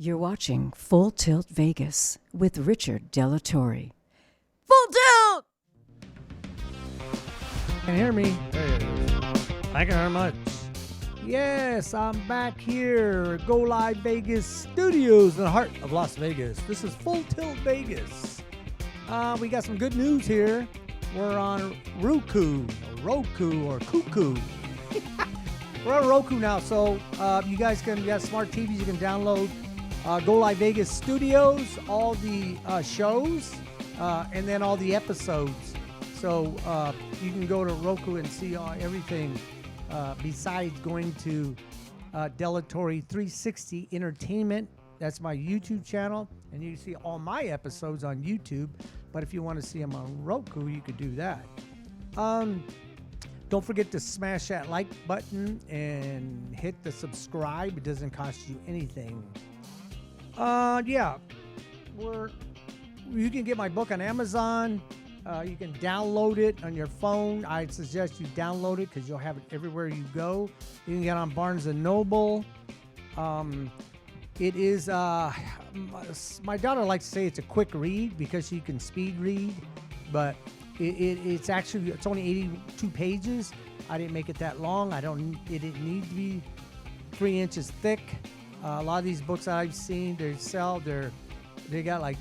You're watching Full Tilt Vegas with Richard Delatorre. Full Tilt! Can you hear me? There it is. Thank you very much. Yes, I'm back here at Go Live Vegas Studios in the heart of Las Vegas. This is Full Tilt Vegas. We got some good news here. We're on Roku or Kuku. We're on Roku now, so you guys you got smart TVs, you can download Go Live Vegas Studios, all the shows, and then all the episodes. So you can go to Roku and see everything besides going to Delatorre 360 Entertainment. That's my YouTube channel, and you can see all my episodes on YouTube. But if you want to see them on Roku, you could do that. Don't forget to smash that like button and hit the subscribe. It doesn't cost you anything. You can get my book on Amazon. You can download it on your phone. I'd suggest you download it because you'll have it everywhere you go. You can get it on Barnes & Noble. It is, my daughter likes to say it's a quick read because she can speed read, but it's only 82 pages. I didn't make it that long. It didn't need to be 3 inches thick. A lot of these books that I've seen, they got like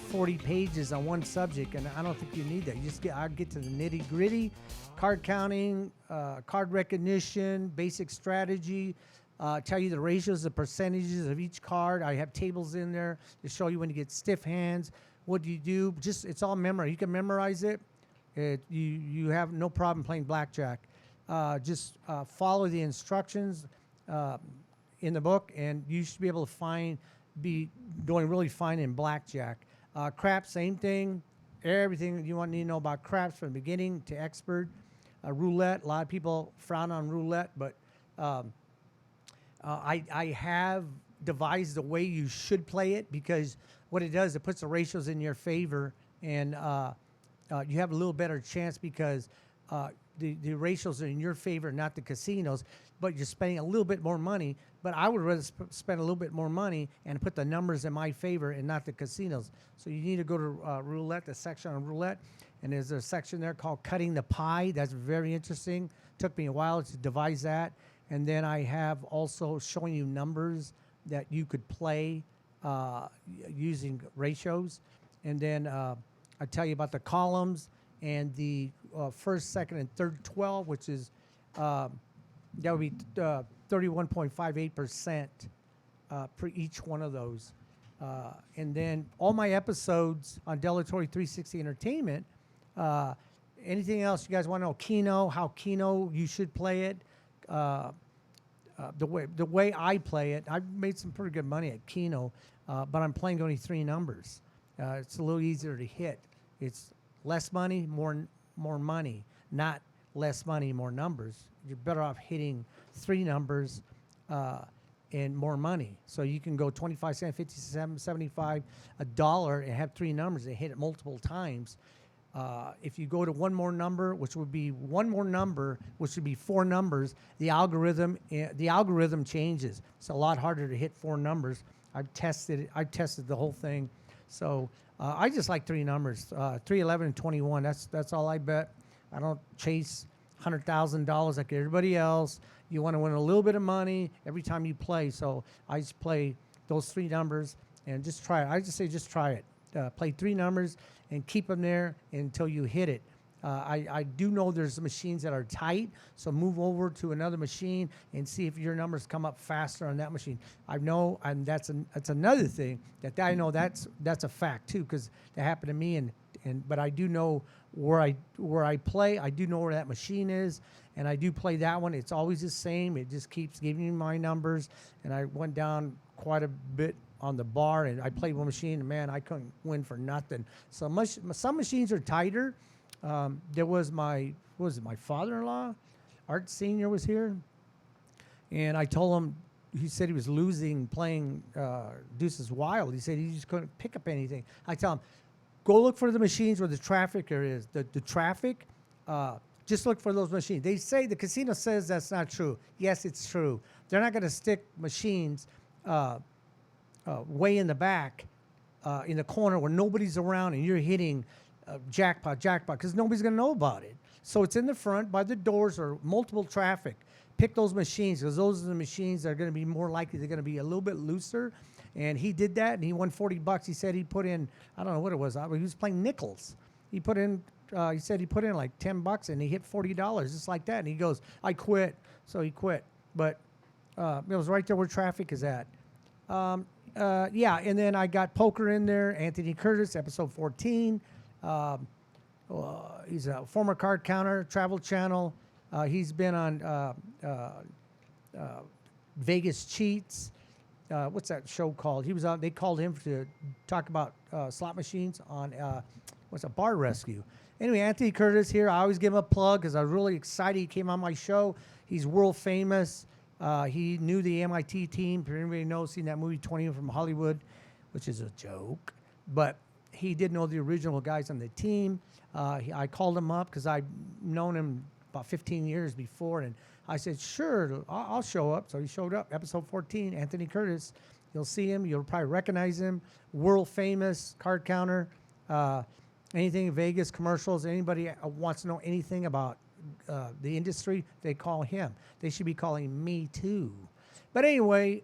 40 pages on one subject, and I don't think you need that. I get to the nitty gritty, card counting, card recognition, basic strategy, tell you the ratios, the percentages of each card. I have tables in there to show you when you get stiff hands. What do you do? It's all memory. You can memorize it. You have no problem playing blackjack. Just follow the instructions in the book, and you should be able to be doing really fine in blackjack. Craps, same thing. Everything you need to know about craps from beginning to expert. Roulette, a lot of people frown on roulette, but I have devised the way you should play it, because what it does, it puts the ratios in your favor, and you have a little better chance because the ratios are in your favor, not the casinos, but you're spending a little bit more money. But I would rather spend a little bit more money and put the numbers in my favor and not the casinos. So you need to go to roulette, the section on roulette, and there's a section there called cutting the pie. That's very interesting. Took me a while to devise that. And then I have also showing you numbers that you could play using ratios. And then I tell you about the columns and the first, second, and third 12, which is that would be 31.58% for each one of those. And then all my episodes on Delatorre 360 Entertainment. Anything else you guys want to know? Keno, how Keno you should play it. The way I play it, I've made some pretty good money at Keno, but I'm playing only 3 numbers. It's a little easier to hit. It's less money, more money, not less money, more numbers. You're better off hitting 3 numbers and more money. So you can go 25 cents, 50 cents, 75, $1 and have 3 numbers and hit it multiple times. If you go to one more number, which would be 4 numbers, the algorithm changes. It's a lot harder to hit 4 numbers. I've tested the whole thing. So I just like 3 numbers, 3, 11, and 21. That's all I bet. I don't chase $100,000 like everybody else. You want to win a little bit of money every time you play. So I just play those 3 numbers and just try it. I just say just try it. Play 3 numbers and keep them there until you hit it. I do know there's machines that are tight, so move over to another machine and see if your numbers come up faster on that machine. I know, and that's another thing that I know that's a fact too, because that happened to me. But I do know where I play. I do know where that machine is, and I do play that one. It's always the same. It just keeps giving me my numbers, and I went down quite a bit on the bar, and I played one machine, and man, I couldn't win for nothing. So some machines are tighter. There was my father-in-law, Art Sr. was here, and I told him, he said he was losing playing Deuces Wild. He said he just couldn't pick up anything. I tell him, go look for the machines where the traffic is. The traffic, just look for those machines. They say, the casino says that's not true. Yes, it's true. They're not going to stick machines way in the back, in the corner where nobody's around, and you're hitting jackpot, because nobody's going to know about it. So it's in the front by the doors or multiple traffic. Pick those machines because those are the machines that are going to be more likely. They're going to be a little bit looser. And he did that, and he won $40. He said he put in, I don't know what it was. He was playing nickels. He put in, he said he put in like $10, and he hit $40 just like that. And he goes, I quit. So he quit. But it was right there where traffic is at. Yeah, and then I got poker in there. Anthony Curtis, episode 14. He's a former card counter, Travel Channel. He's been on Vegas Cheats. What's that show called? He was on. They called him to talk about slot machines on what's a Bar Rescue. Anyway, Anthony Curtis here. I always give him a plug because I was really excited. He came on my show. He's world famous. He knew the MIT team. For anybody knows, seen that movie 20 from Hollywood, which is a joke. But he did know the original guys on the team. I called him up because I'd known him about 15 years before, and I said, sure, I'll show up. So he showed up, episode 14, Anthony Curtis. You'll see him. You'll probably recognize him. World famous card counter. Anything in Vegas, commercials, anybody wants to know anything about the industry, they call him. They should be calling me too. But anyway,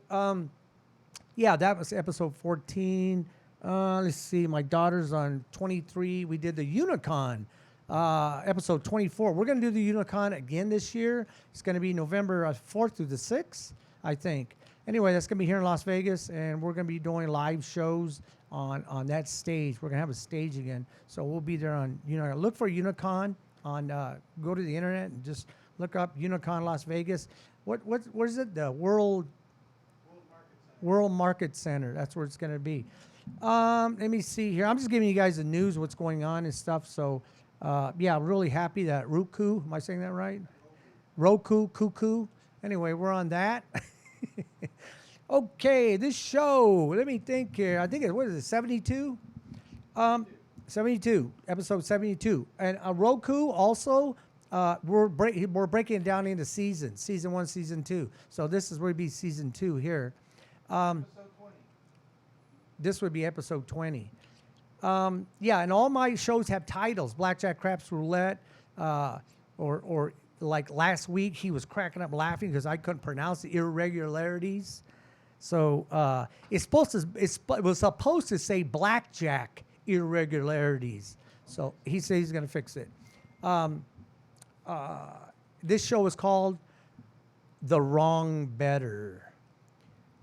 yeah, that was episode 14. Let's see, my daughter's on 23. We did the Unicon. Episode 24. We're going to do the Unicon again this year. It's going to be November 4th through the 6th, I think. Anyway, that's going to be here in Las Vegas, and we're going to be doing live shows on that stage. We're going to have a stage again. So we'll be there on, look for Unicon on, go to the internet and just look up Unicon Las Vegas. What is it? The World Market Center. That's where it's going to be. Let me see here. I'm just giving you guys the news, what's going on and stuff. So, yeah, really happy that Roku, am I saying that right? Roku, Cuckoo. Anyway, we're on that. Okay, this show, let me think here. I think what is it, 72? 72, episode 72. And Roku also, we're breaking it down into seasons, season 1, season 2. So this is where it'd be season 2 here. Episode 20. This would be episode 20. Yeah, and all my shows have titles. Blackjack, Craps, Roulette, or like last week, he was cracking up laughing because I couldn't pronounce the irregularities. So it was supposed to say Blackjack irregularities. So he said he's going to fix it. This show is called The Wrong Better.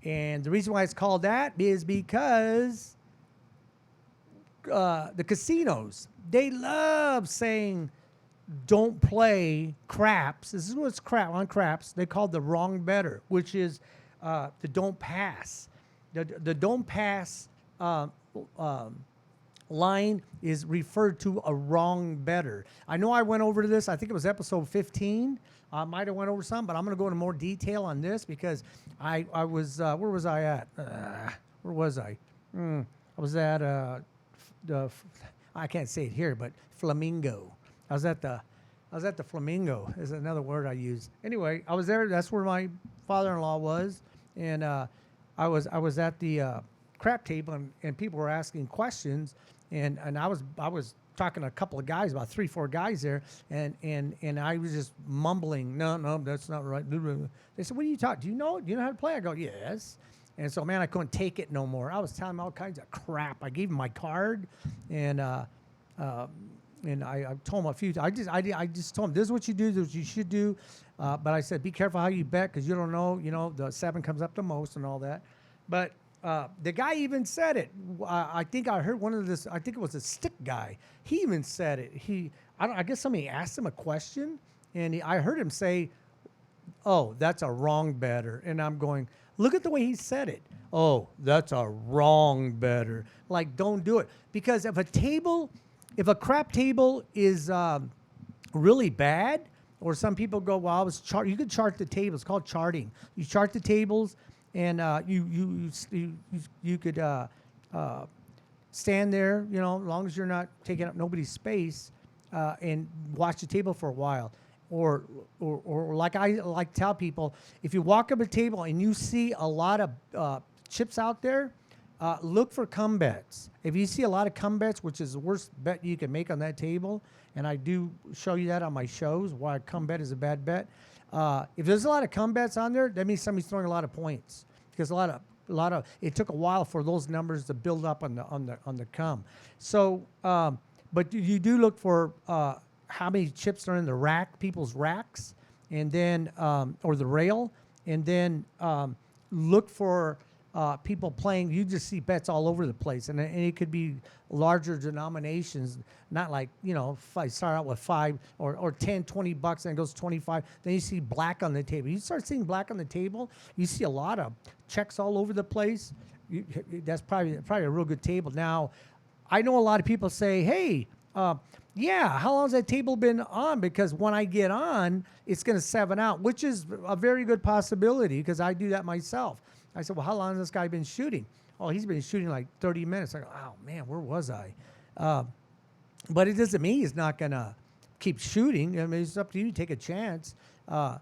And the reason why it's called that is because the casinos, they love saying, don't play craps. This is what's crap on craps. They call the wrong better, which is the don't pass. The don't pass line is referred to a wrong better. I know I went over this. I think it was episode 15. I might have went over some, but I'm going to go into more detail on this because I was where was I at? Where was I? I was at I can't say it here, but Flamingo. I was at the Flamingo is another word I use. Anyway, I was there. That's where my father-in-law was, and I was at the crap table, and people were asking questions, and I was talking to a couple of guys, about 3-4 guys there, and I was just mumbling, no, that's not right. They said, what are you talking? Do you know how to play? I go, yes. And so, man, I couldn't take it no more. I was telling them all kinds of crap. I gave them my card, and I told them a few. I just told them, this is what you do. This is what you should do. But I said, be careful how you bet because you don't know. The 7 comes up the most and all that. But the guy even said it. I think I heard one of this. I think it was a stick guy. He even said it. I guess somebody asked him a question, and I heard him say, "Oh, that's a wrong better." And I'm going, look at the way he said it. Oh, that's a wrong better. Like, don't do it because if a crap table is really bad, or some people go, well, you could chart the table. It's called charting. You chart the tables, and you could stand there, as long as you're not taking up nobody's space, and watch the table for a while. Or like I like to tell people, if you walk up a table and you see a lot of chips out there, look for come bets. If you see a lot of come bets, which is the worst bet you can make on that table, and I do show you that on my shows, why a come bet is a bad bet. If there's a lot of come bets on there, that means somebody's throwing a lot of points, because a lot of it took a while for those numbers to build up on the come. So, but you do look for how many chips are in the rack, people's racks, and then or the rail, and then look for people playing. You just see bets all over the place, and it could be larger denominations, not like, if I start out with $5 or $10, $20 and it goes 25, then you see black on the table. You start seeing black on the table, you see a lot of checks all over the place. That's probably a real good table. Now, I know a lot of people say, hey, yeah, how long has that table been on? Because when I get on, it's going to 7 out, which is a very good possibility, because I do that myself. I said, well, how long has this guy been shooting? Oh, he's been shooting like 30 minutes. I go, oh, man, where was I? But it doesn't mean he's not going to keep shooting. I mean, it's up to you. Take a chance. I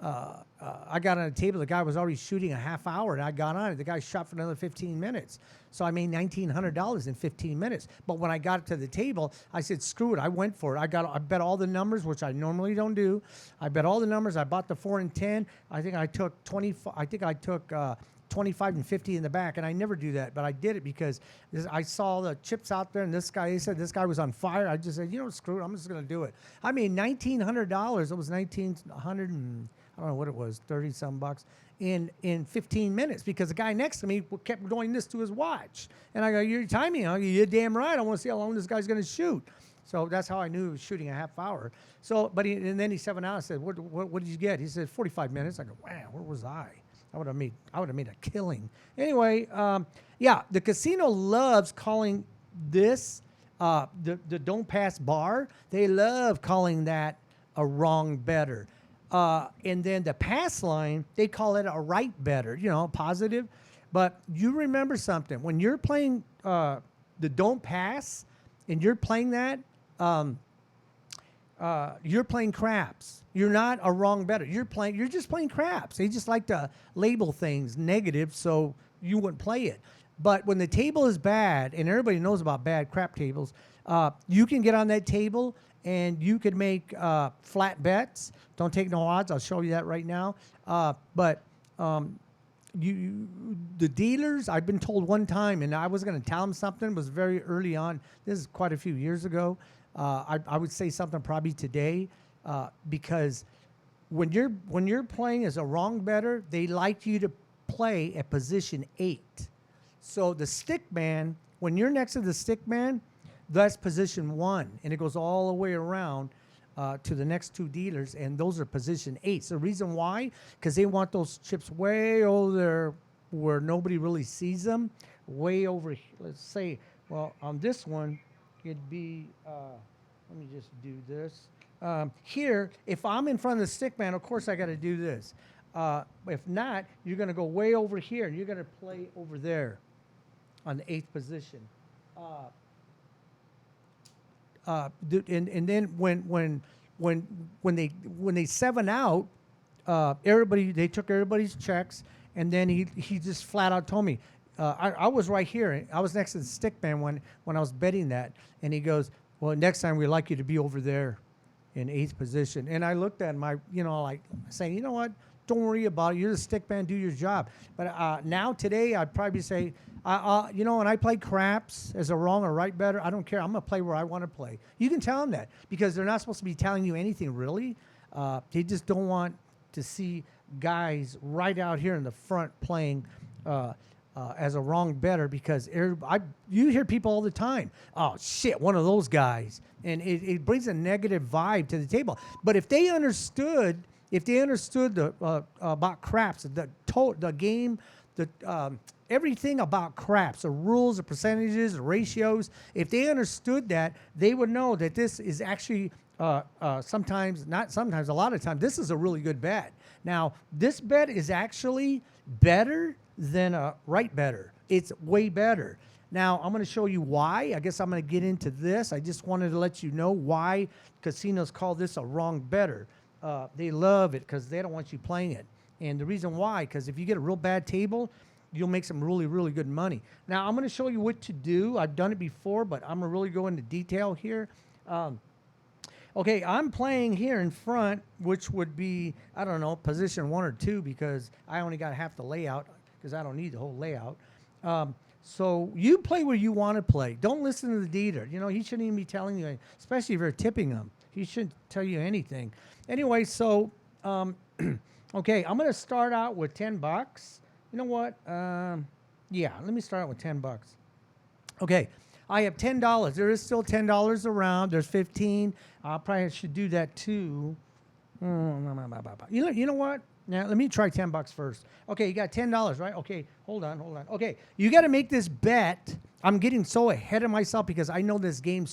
got on a table. The guy was already shooting a half hour, and I got on it. The guy shot for another 15 minutes. So I made $1,900 in 15 minutes. But when I got to the table, I said, screw it. I went for it. I bet all the numbers, which I normally don't do. I bet all the numbers. I bought the 4 and 10. I think I took 25 and 50 in the back, and I never do that, but I did it because I saw the chips out there, and he said this guy was on fire. I just said, screw it. I'm just going to do it. I mean, $1,900. It was $1,900 and I don't know what it was, 30-some bucks in 15 minutes, because the guy next to me kept doing this to his watch. And I go, you're timing. You're damn right. I want to see how long this guy's going to shoot. So that's how I knew he was shooting a half hour. So, and then he 7 out. I said, what did you get? He said 45 minutes. I go, wow, where was I? I would have made a killing. Anyway, the casino loves calling this the don't pass bar. They love calling that a wrong better. And then the pass line, they call it a right better, positive. But you remember something. When you're playing the don't pass and you're playing that, you're playing craps. You're not a wrong better. You're just playing craps. They just like to label things negative so you wouldn't play it. But when the table is bad, and everybody knows about bad crap tables, you can get on that table and you could make flat bets. Don't take no odds. I'll show you that right now. The dealers, I've been told one time, and I was going to tell them something. It was very early on. This is quite a few years ago. I would say something probably today, because when you're playing as a wrong better, they like you to play at position 8. So the stick man, when you're next to the stick man, that's position 1, and it goes all the way around to the next 2 dealers, and those are position 8. So the reason why, because they want those chips way over there where nobody really sees them, way over. Let's say, well, on this one, it'd be. Let me just do this. Here, if I'm in front of the stick man, of course I got to do this. If not, you're going to go way over here, and you're going to play over there on the 8th position. And then when they 7 out, they took everybody's checks, and then he just flat out told me, I was right here. I was next to the stick man when I was betting that, and he goes, well, next time we'd like you to be over there in 8th position. And I looked at him, like saying, you know what? Don't worry about it. You're the stick man. Do your job. But now today, I'd probably say, when I play craps as a wrong or right better, I don't care. I'm going to play where I want to play. You can tell them that, because they're not supposed to be telling you anything, really. They just don't want to see guys right out here in the front playing as a wrong better, because you hear people all the time, oh, shit, one of those guys. And it brings a negative vibe to the table. But if they understood about craps, the game, everything about craps, the rules, the percentages, the ratios, if they understood that, they would know that this is actually a lot of times, this is a really good bet. Now, this bet is actually better than a right better. It's way better. Now, I'm going to show you why. I guess I'm going to get into this. I just wanted to let you know why casinos call this a wrong better. They love it because they don't want you playing it. And the reason why, because if you get a real bad table, you'll make some really, really good money. Now, I'm going to show you what to do. I've done it before, but I'm going to really go into detail here. Okay, I'm playing here in front, which would be, I don't know, position 1 or 2 because I only got half the layout because I don't need the whole layout. So you play where you want to play. Don't listen to the dealer. You know, he shouldn't even be telling you, especially if you're tipping him. He shouldn't tell you anything. Anyway, so, okay, I'm going to start out with $10. You know what? Yeah, let me start out with $10. Okay, I have $10. There is still $10 around. There's 15. I probably should do that too. You know what? Now let me try $10 first. Okay, you got $10, right? Okay, hold on. Okay, you got to make this bet. I'm getting so ahead of myself because I know this game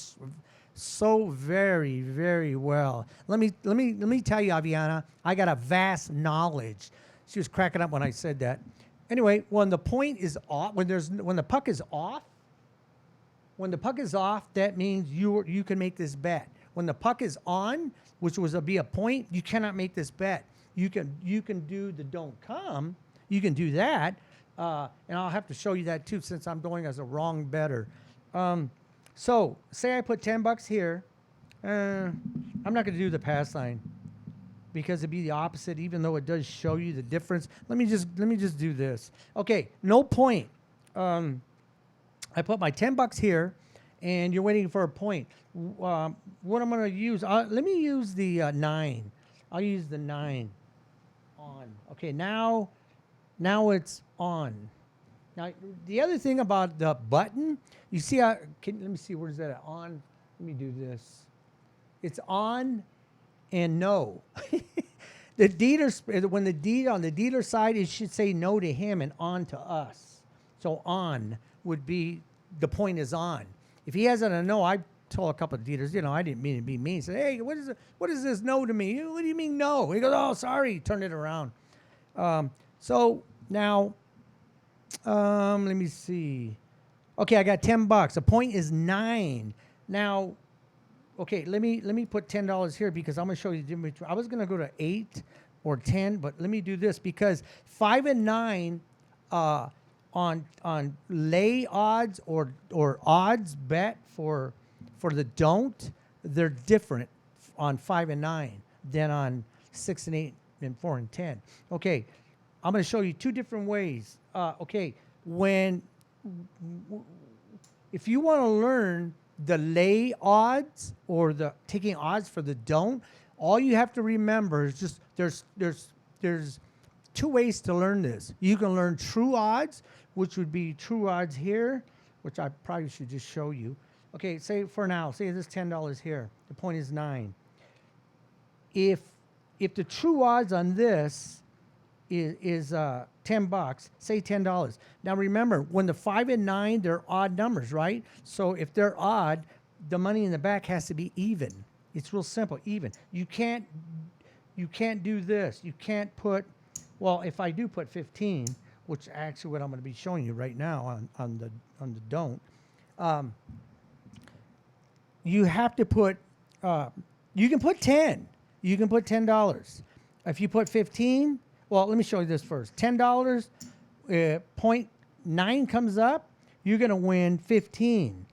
so very, very well. Let me tell you, Aviana, I got a vast knowledge. She was cracking up when I said that. Anyway, when the point is off, when the puck is off, that means you can make this bet. When the puck is on, which be a point, you cannot make this bet. You can do the don't come. You can do that, and I'll have to show you that too since I'm going as a wrong bettor. So say I put $10 here. I'm not going to do the pass line because it'd be the opposite, even though it does show you the difference. Let me just do this. Okay, no point. I put my $10 here, and you're waiting for a point. What I'm going to use? Let me use the 9. I'll use the 9 on. Okay, now it's on. Now the other thing about the button, you see, let me see, where's that at? On. Let me do this. It's on and no. The dealer, when on the dealer side, it should say no to him and on to us. So on would be the point is on. If he has a no, I told a couple of dealers, you know, I didn't mean to be mean. I said, hey, what is this no to me? What do you mean no? He goes, oh, sorry. Turn it around. So now, let me see. Okay, I got $10. The point is 9. Now, okay, let me put $10 here because I'm going to show you the difference between. I was going to go to 8 or 10, but let me do this because 5 and 9 on lay odds or odds bet for the don't, they're different on 5 and 9 than on 6 and 8 and 4 and 10. Okay, I'm going to show you 2 different ways. Okay, if you want to learn the lay odds or the taking odds for the don't, all you have to remember is just there's 2 ways to learn this. You can learn true odds, which would be true odds here, which I probably should just show you. Okay, say for now, say this $10 here. The point is 9. If the true odds on this is $10, say $10. Now remember, when the 5 and 9, they're odd numbers, right? So if they're odd, the money in the back has to be even. It's real simple, even. You can't do this. You can't put, well, if I do put 15, which actually what I'm going to be showing you right now on the don't, you have to put, you can put 10. You can put $10. If you put 15, well, let me show you this first. $10, 0.9 comes up, you're going to win 15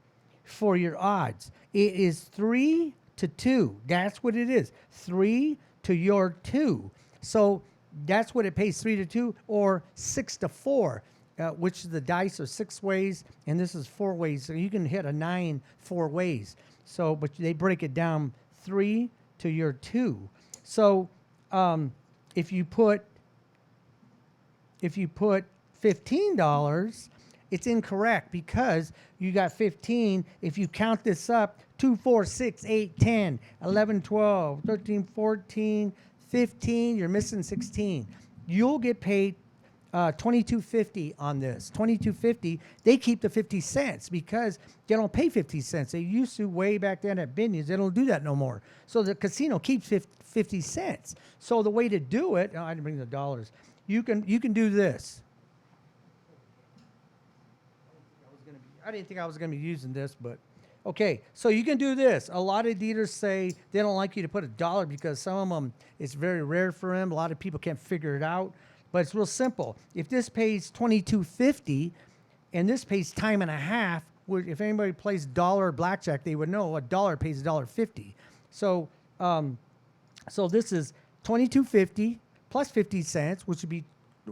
for your odds. It is 3 to 2. That's what it is. 3 to your 2. So that's what it pays, 3 to 2 or 6 to 4, which the dice are 6 ways, and this is 4 ways. So you can hit a 9 4 ways. So, but they break it down 3 to your 2. So if you put $15, it's incorrect because you got 15. If you count this up, 2, 4, 6, 8, 10, 11, 12, 13, 14, 15, you're missing 16. You'll get paid $22.50 on this. $22.50. They keep the 50 cents because they don't pay 50 cents. They used to way back then at Binions. They don't do that no more. So the casino keeps 50 cents. So the way to do it, I didn't bring the dollars. You can do this. I didn't think I was going to be using this, but okay. So you can do this. A lot of dealers say they don't like you to put $1 because some of them, it's very rare for them. A lot of people can't figure it out. but it's real simple. If this pays $22.50, and this pays time and a half, if anybody plays dollar blackjack, they would know a dollar pays $1.50. So, so this is $22.50 plus 50 cents, which would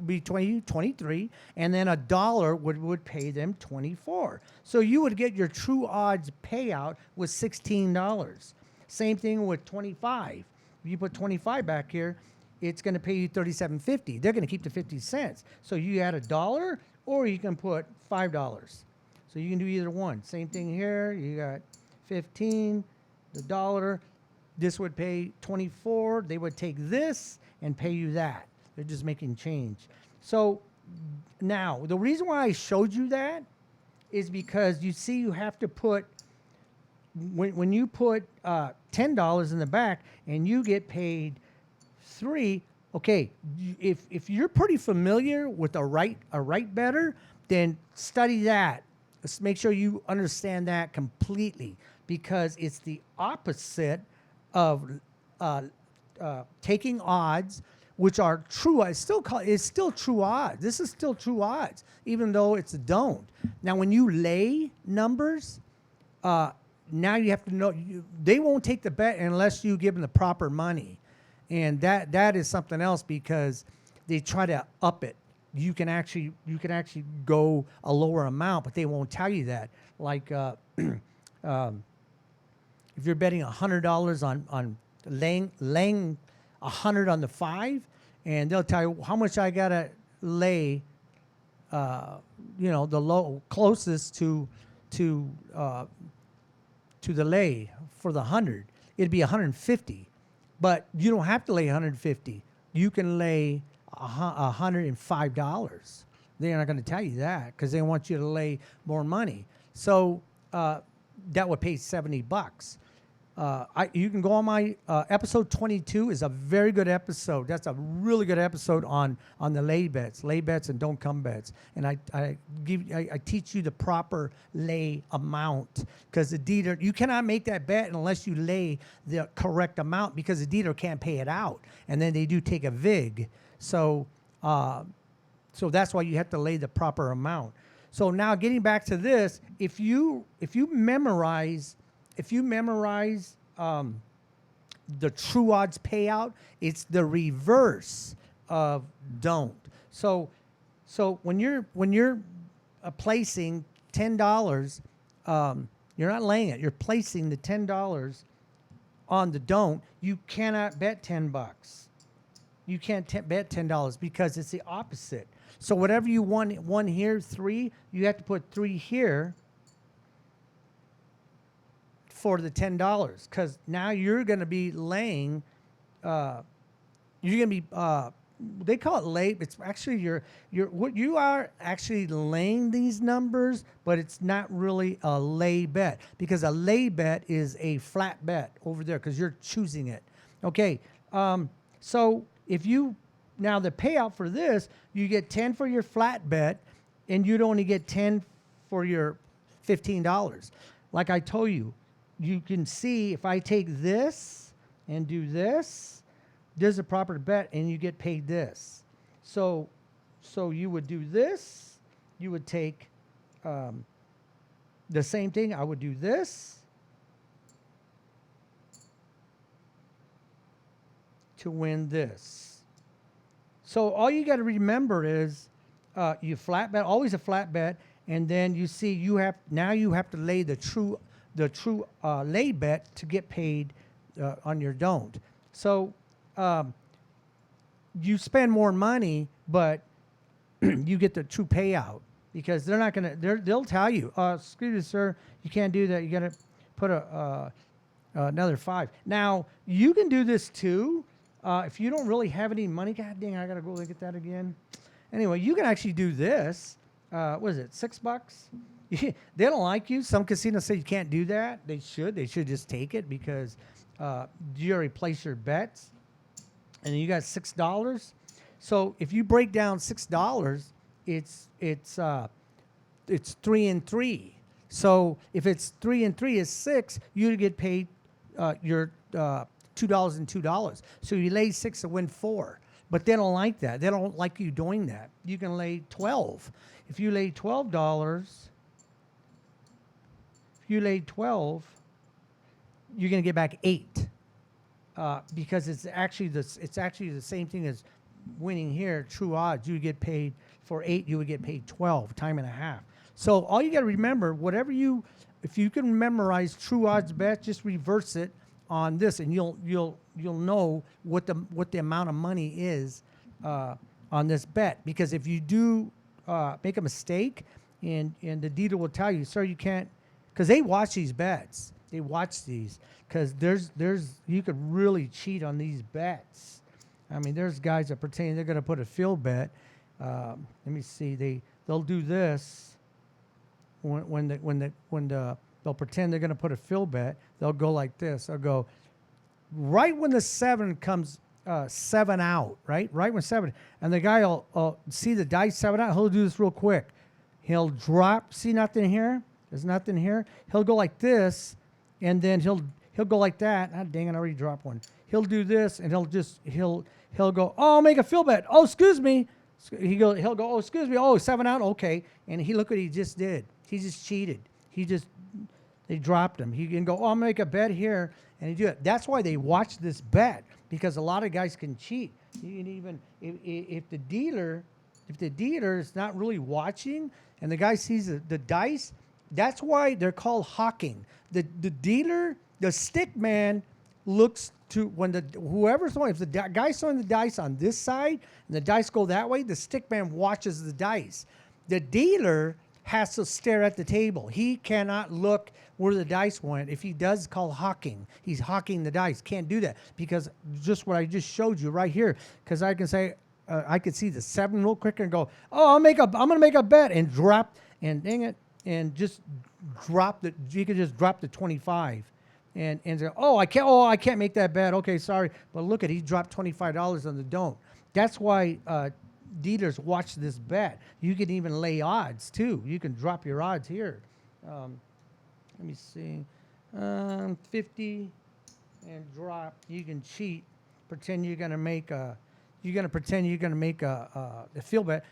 be 23, and then a dollar would pay them 24. So you would get your true odds payout with $16. Same thing with 25. If you put 25 back here, it's going to pay you $37.50. They're going to keep the 50 cents. So you add a dollar, or you can put $5. So you can do either one. Same thing here. You got 15, the dollar. This would pay 24. They would take this and pay you that. They're just making change. So now, the reason why I showed you that is because you see you have to put, when you put $10 in the back and you get paid 3, okay, if you're pretty familiar with a right better, then study that. Let's make sure you understand that completely, because it's the opposite of taking odds, which are true. It's still true odds. This is still true odds, even though it's a don't. Now, when you lay numbers, now you have to know they won't take the bet unless you give them the proper money, and that is something else, because they try to up it. You can actually go a lower amount, but they won't tell you that. Like if you're betting $100 on laying 100 on the 5, and they'll tell you how much I gotta lay. The low closest to the lay for the 100. It'd be 150, but you don't have to lay 150. You can lay $105. They're not going to tell you that because they want you to lay more money. So that would pay $70. You can go on my episode 22 is a very good episode. That's a really good episode on the lay bets and don't come bets. And I teach you the proper lay amount, because the dealer, you cannot make that bet unless you lay the correct amount, because the dealer can't pay it out, and then they do take a vig. So that's why you have to lay the proper amount. So now getting back to this, if you memorize the true odds payout, it's the reverse of don't. So when you're placing $10, you're not laying it. You're placing the $10 on the don't. You cannot bet $10. You can't bet $10 because it's the opposite. So whatever you won here, 3, you have to put 3 here for the $10, because now you're going to be laying. You're going to be. They call it lay. It's actually you are actually laying these numbers, but it's not really a lay bet, because a lay bet is a flat bet over there because you're choosing it. Okay. So if you now the payout for this, you get 10 for your flat bet, and you'd only get 10 for your $15. Like I told you. You can see if I take this and do this, there's a proper bet, and you get paid this. So you would do this. You would take the same thing. I would do this to win this. So all you got to remember is you flat bet, always a flat bet, and then you see you have to lay the true lay bet to get paid on your don't. So you spend more money, but you get the true payout, because they're not gonna. They'll tell you, "Excuse me, sir, you can't do that. You got to put another 5." Now you can do this too if you don't really have any money. God dang, I gotta go look at that again. Anyway, you can actually do this. What is it? $6? They don't like you. Some casinos say you can't do that. They should. They should just take it, because you already place your bets, and you got $6. So if you break down $6, it's 3 and 3. So if it's 3 and 3 is 6, you get paid your $2 and $2. So you lay 6 to win 4. But they don't like that. They don't like you doing that. You can lay 12. If you lay $12, if you lay 12, you're going to get back 8. Because it's actually the same thing as winning here. True odds, you get paid for 8. You would get paid 12, time and a half. So all you got to remember, if you can memorize true odds bet, just reverse it on this, and you'll know what the amount of money is on this bet. Because if you do make a mistake, and the dealer will tell you, sir, you can't, because they watch these bets. They watch these because you could really cheat on these bets. I mean, there's guys that pretend they're going to put a field bet. Let me see. They'll do this when they'll pretend they're going to put a field bet. They'll go like this. They'll go right when the 7 comes 7 out. Right when 7, and the guy will see the dice 7 out. He'll do this real quick. He'll drop. See nothing here. There's nothing here. He'll go like this. And then he'll go like that. Ah, dang it, I already dropped one. He'll do this, and he'll go, oh, I'll make a field bet. Oh, excuse me. He'll go, oh, excuse me. Oh, 7 out, okay. And look what he just did. He just cheated. They dropped him. He can go, oh, I'm gonna make a bet here, and he do it. That's why they watch this bet, because a lot of guys can cheat. You can even if the dealer is not really watching, and the guy sees the dice. That's why they're called hawking. The dealer, the stick man, looks to whoever's throwing. If the guy's throwing the dice on this side and the dice go that way, the stick man watches the dice. The dealer has to stare at the table. He cannot look where the dice went. If he does, it's called hawking. He's hawking the dice. Can't do that because just what I just showed you right here. Because I can say I could see the 7 real quick and go, oh, I'm gonna make a bet and drop, and dang it. And just drop you could just drop the 25 and say, I can't make that bet. Okay, sorry. But look he dropped $25 on the don't. That's why dealers watch this bet. You can even lay odds too. You can drop your odds here. Let me see. 50 and drop. You can cheat. Pretend you're gonna make a field bet.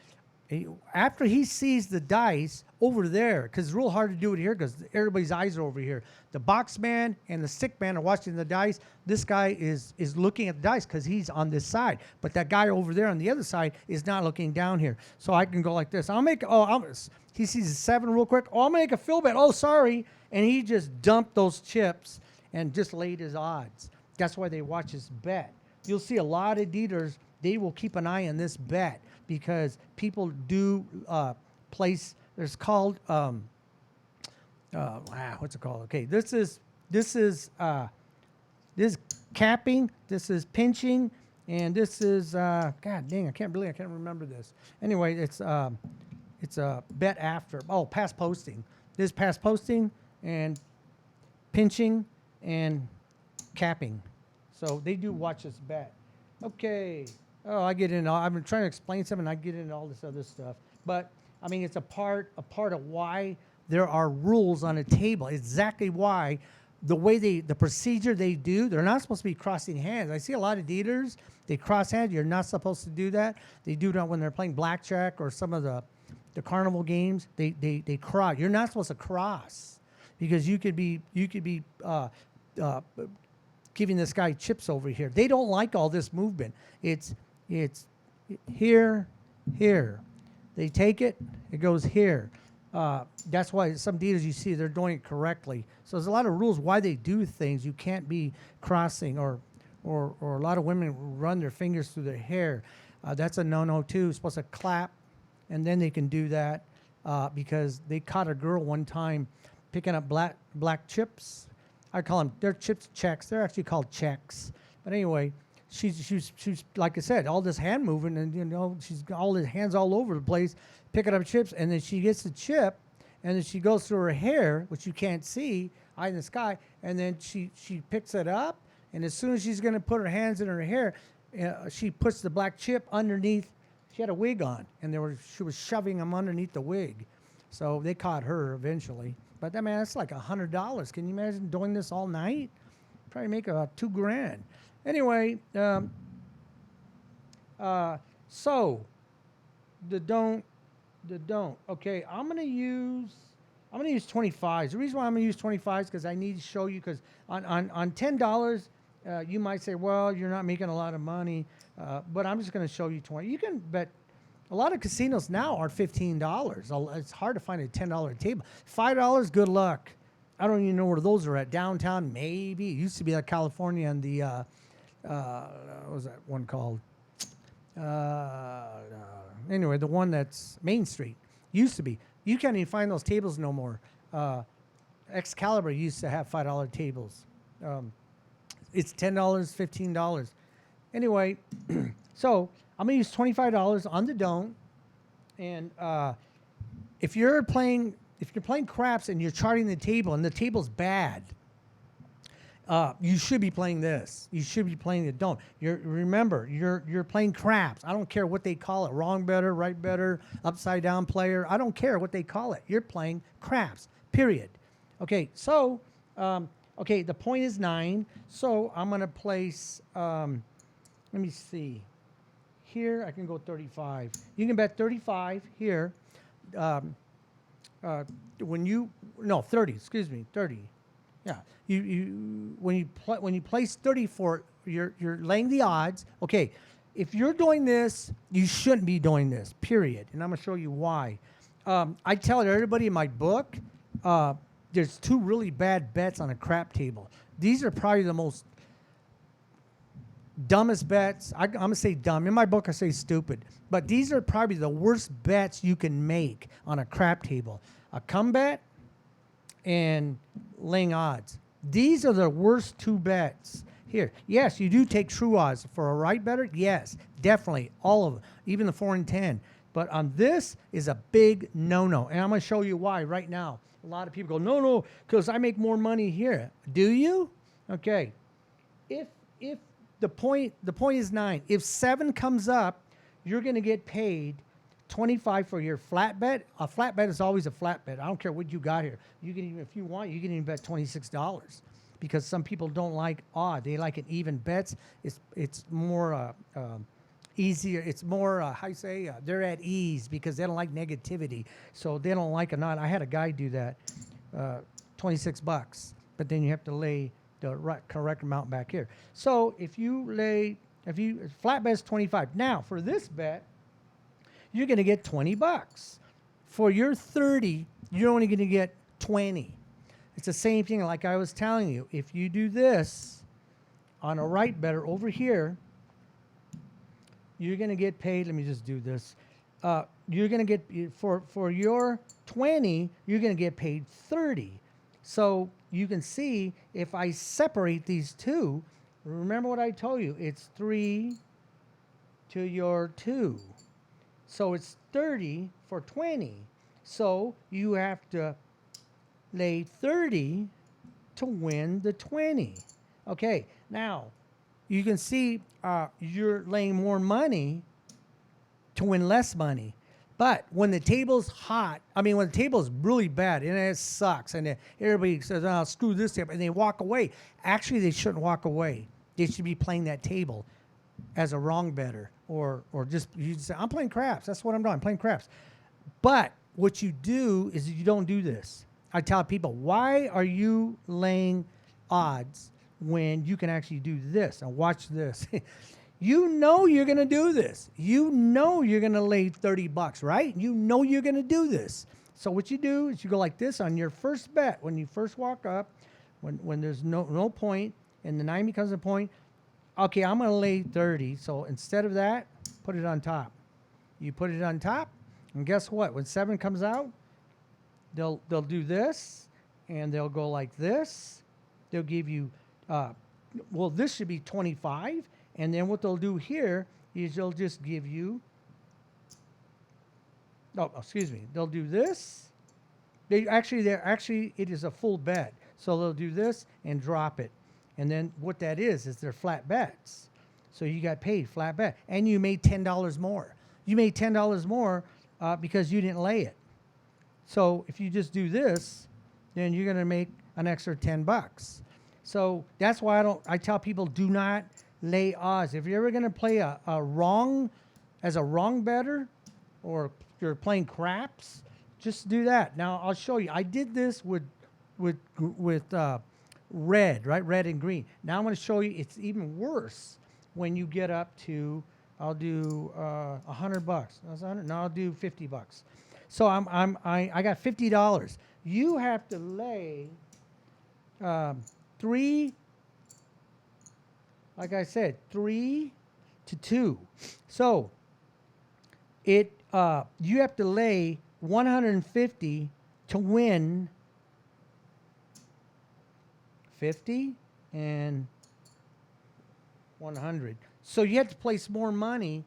After he sees the dice over there, because it's real hard to do it here because everybody's eyes are over here. The box man and the stick man are watching the dice. This guy is looking at the dice because he's on this side. But that guy over there on the other side is not looking down here. So I can go like this. He sees a 7 real quick. Oh, I'll make a fill bet. Oh, sorry. And he just dumped those chips and just laid his odds. That's why they watch his bet. You'll see a lot of dealers, they will keep an eye on this bet. Because people do place. There's called what's it called? Okay, this is capping. This is pinching, and this is God dang, I can't remember this. Anyway, it's a bet after. Oh, past posting. This is past posting and pinching and capping. So they do watch this bet. Okay. Oh, I get into. I've been trying to explain something. I get into all this other stuff, but I mean, it's a part of why there are rules on a table. Exactly why the procedure they do. They're not supposed to be crossing hands. I see a lot of dealers. They cross hands. You're not supposed to do that. They do that when they're playing blackjack or some of the carnival games. They cross. You're not supposed to cross because you could be giving this guy chips over here. They don't like all this movement. It's here. They take it, it goes here. That's why some dealers you see, they're doing it correctly. So there's a lot of rules why they do things. You can't be crossing or a lot of women run their fingers through their hair. That's a no-no too. You're supposed to clap, and then they can do that because they caught a girl one time picking up black chips. I call them, they're checks. They're actually called checks. But anyway, she's like I said, all this hand moving, and she's got all the hands all over the place, picking up chips, and then she gets the chip, and then she goes through her hair, which you can't see, eye in the sky, and then she picks it up, and as soon as she's going to put her hands in her hair, she puts the black chip underneath. She had a wig on, and she was shoving them underneath the wig, so they caught her eventually. But man, that's like $100. Can you imagine doing this all night? Probably make about $2,000. Anyway, So the don't. Okay, I'm gonna use 25s. The reason why I'm gonna use 25s because I need to show you because on $10, you might say, well, you're not making a lot of money, but I'm just gonna show you 20. You can bet. A lot of casinos now are $15. It's hard to find a $10 table. $5, good luck. I don't even know where those are at. Downtown, maybe. It used to be like California and the what was that one called? Anyway, the one that's Main Street used to be. You can't even find those tables no more. Excalibur used to have $5 tables. It's $10, $15. Anyway, so I'm gonna use $25 on the don't. And if you're playing craps and you're charting the table and the table's bad, you should be playing this. You should be playing the don't. Remember, you're playing craps. I don't care what they call it. Wrong better, right better, upside down player. I don't care what they call it. You're playing craps. Period. Okay. So, the point is 9. So I'm gonna place. Let me see. Here I can go 35. You can bet 35 here. 30. Excuse me, 30. Yeah, when you place 34, you're laying the odds. Okay, if you're doing this, you shouldn't be doing this. Period. And I'm gonna show you why. I tell everybody in my book, there's 2 really bad bets on a crap table. These are probably the most dumbest bets. I'm gonna say dumb. In my book, I say stupid. But these are probably the worst bets you can make on a crap table. A come bet and laying odds. These are the worst 2 bets here. Yes, you do take true odds for a right better. Yes, definitely, all of them, even the 4 and 10. But on this is a big no-no, and I'm going to show you why right now. A lot of people go, no, because I make more money here. Do you? Okay. If the point is 9. If 7 comes up, you're going to get paid 25 for your flat bet. A flat bet is always a flat bet. I don't care what you got here. You can even, if you want, you can even bet $26 because some people don't like odd. They like an even bets. It's more easier. It's more how you say they're at ease because they don't like negativity. So they don't like a odd. I had a guy do that, $26, but then you have to lay the correct amount back here. So if flat bet is 25. Now for this bet, you're going to get $20. For your 30, you're only going to get 20. It's the same thing like I was telling you. If you do this on a right better over here, you're going to get paid. Let me just do this. You're going to get, for your 20, you're going to get paid 30. So you can see if I separate these 2, remember what I told you. It's 3 to your 2. So it's 30 for 20. So you have to lay 30 to win the 20. Okay, now you can see you're laying more money to win less money. But when the table's hot, when the table's really bad and it sucks and everybody says, oh, screw this table, and they walk away. Actually, they shouldn't walk away. They should be playing that table as a wrong better or just you say, I'm playing craps. That's what I'm doing. I'm playing craps. But what you do is you don't do this. I tell people, why are you laying odds when you can actually do this? And watch this. You know you're going to do this. You know you're going to lay $30, right? You know you're going to do this. So what you do is you go like this on your first bet. When you first walk up, when there's no point and the 9 becomes a point, okay, I'm going to lay 30. So instead of that, put it on top. You put it on top, and guess what? When 7 comes out, they'll do this, and they'll go like this. They'll give you, this should be 25. And then what they'll do here is they'll just give you, they'll do this. It is a full bet. So they'll do this and drop it. And then what that is they're flat bets. So you got paid flat bet. And you made $10 more. You made $10 more because you didn't lay it. So if you just do this, then you're going to make an extra $10. So that's why I tell people do not lay odds. If you're ever going to play a wrong as a wrong better, or you're playing craps, just do that. Now I'll show you. I did this with red, right? Red and green. Now I'm going to show you. It's even worse when you get up to. I'll do $100. That's 100. No, I'll do $50. So I got $50. You have to lay 3. Like I said, 3 to 2. So you have to lay 150 to win 50 and 100. So you have to place more money,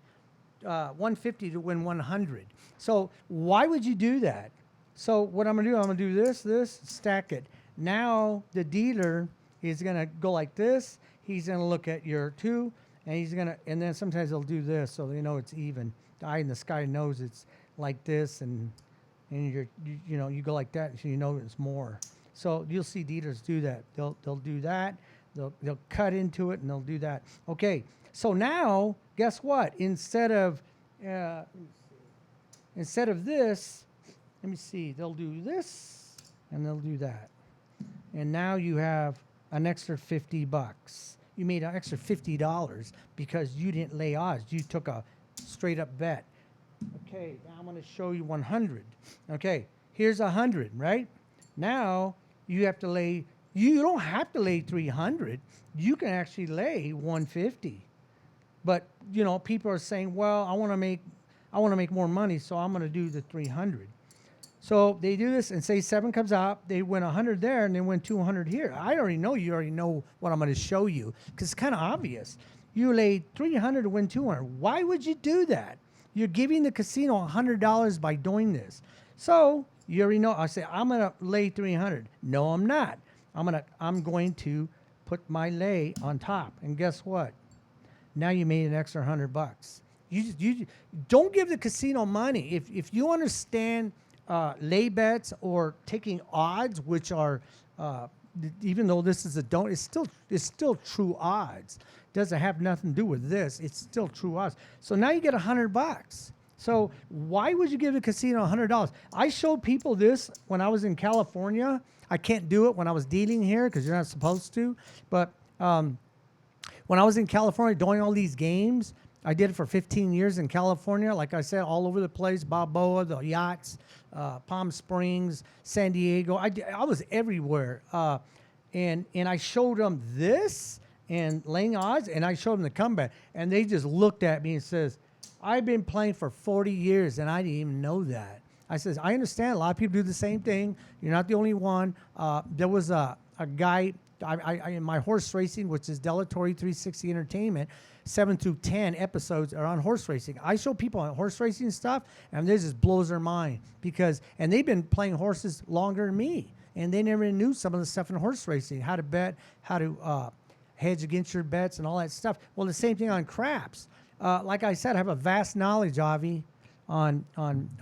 150 to win 100. So why would you do that? So what I'm going to do, I'm going to do this, stack it. Now the dealer is going to go like this. He's going to look at your 2, and he's going to, and then sometimes he'll do this so they know it's even. The eye in the sky knows it's like this, and you go like that, so you know it's more. So you'll see dealers do that. They'll do that. They'll cut into it, and they'll do that. Okay. So now, guess what? Instead of this, let me see. They'll do this, and they'll do that, and now you have an extra $50. You made an extra $50 because you didn't lay odds. You took a straight up bet. Okay, now I'm going to show you 100. Okay, here's 100, right? Now you have to lay. You don't have to lay 300. You can actually lay 150. But people are saying, well, I want to make more money, so I'm going to do the 300. So they do this, and say 7 comes out, they win 100 there, and they win 200 here. I already know you already know what I'm going to show you, because it's kind of obvious. You laid 300 to win 200. Why would you do that? You're giving the casino $100 by doing this. So you already know. I say I'm going to lay 300. No, I'm not. I'm going to put my lay on top, and guess what? Now you made an extra $100. You don't give the casino money if you understand lay bets or taking odds, which are even though this is it's still true odds. Doesn't have nothing to do with this. It's still true odds. So now you get $100. So why would you give the casino $100? I showed people this when I was in California. I can't do it when I was dealing here because you're not supposed to. But when I was in California doing all these games, I did it for 15 years in California. Like I said, all over the place, Balboa, the yachts, Palm Springs, San Diego. I was everywhere. And I showed them this and laying odds, and I showed them the comeback. And they just looked at me and says, I've been playing for 40 years, and I didn't even know that. I says, I understand. A lot of people do the same thing. You're not the only one. There was a guy I in my horse racing, which is Delatory 360 Entertainment, 7 through 10 episodes are on horse racing. I show people on horse racing stuff, and this just blows their mind and they've been playing horses longer than me, and they never knew some of the stuff in horse racing, how to bet, how to hedge against your bets, and all that stuff. Well, the same thing on craps. Like I said, I have a vast knowledge, Avi, on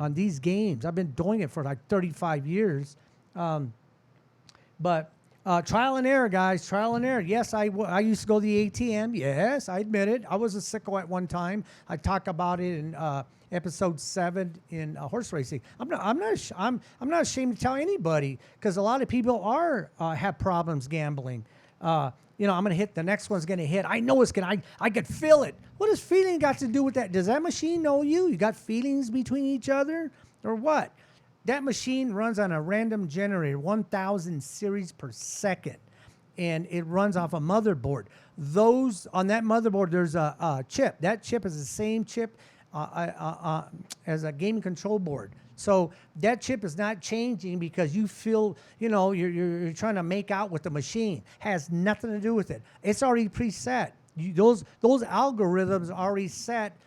these games. I've been doing it for like 35 years, but. Trial and error, guys. Trial and error. Yes, I used to go to the ATM. Yes, I admit it. I was a sicko at one time. I talk about it in episode 7 in horse racing. I'm not ashamed to tell anybody because a lot of people have problems gambling. I'm going to hit. The next one's going to hit. I know it's going to. I could feel it. What does feeling got to do with that? Does that machine know you? You got feelings between each other or what? That machine runs on a random generator, 1,000 series per second, and it runs off a motherboard. On that motherboard, there's a chip. That chip is the same chip as a game control board. So that chip is not changing because you feel, you're trying to make out with the machine. Has nothing to do with it. It's already preset. Those algorithms are already set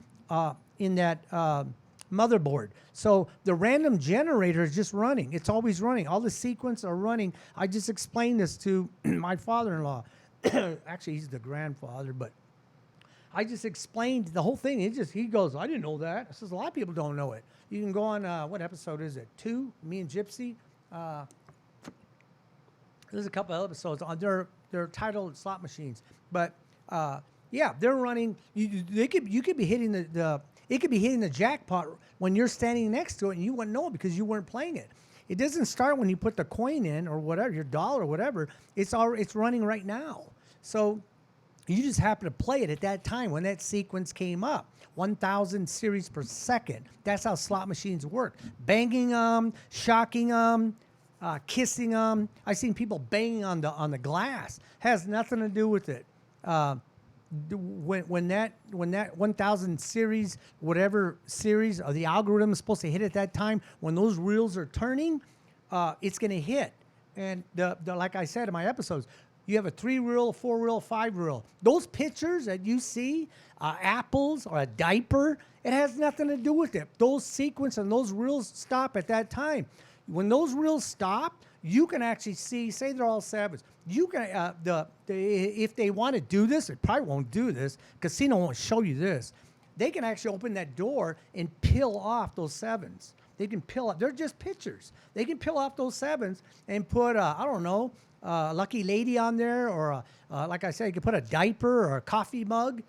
in that motherboard. So the random generator is just running. It's always running. All the sequence are running. I just explained this to my father-in-law. Actually, he's the grandfather, but I just explained the whole thing. He goes, I didn't know that. I says, a lot of people don't know it. You can go on, what episode is it? 2, me and Gypsy. There's a couple of episodes on. They're titled slot machines, but Yeah, they're running. You could be hitting it could be hitting the jackpot when you're standing next to it and you wouldn't know it because you weren't playing it. It doesn't start when you put the coin in or whatever, your dollar or whatever. It's running right now. So you just happen to play it at that time when that sequence came up. 1,000 series per second. That's how slot machines work. Banging them, shocking them, kissing them. I've seen people banging on the glass. Has nothing to do with it. When that 1,000 series, whatever series, or the algorithm is supposed to hit at that time, when those reels are turning, it's going to hit. And like I said in my episodes, you have a 3-reel, a 4-reel, 5-reel. Those pictures that you see, apples or a diaper, it has nothing to do with it. Those sequence and those reels stop at that time. When those reels stop, you can actually see, say they're all 7s. You can, if they want to do this, they probably won't do this. Casino won't show you this. They can actually open that door and peel off those 7s. They can peel off. They're just pictures. They can peel off those 7s and put, I don't know, a lucky lady on there, or like I said, you can put a diaper or a coffee mug.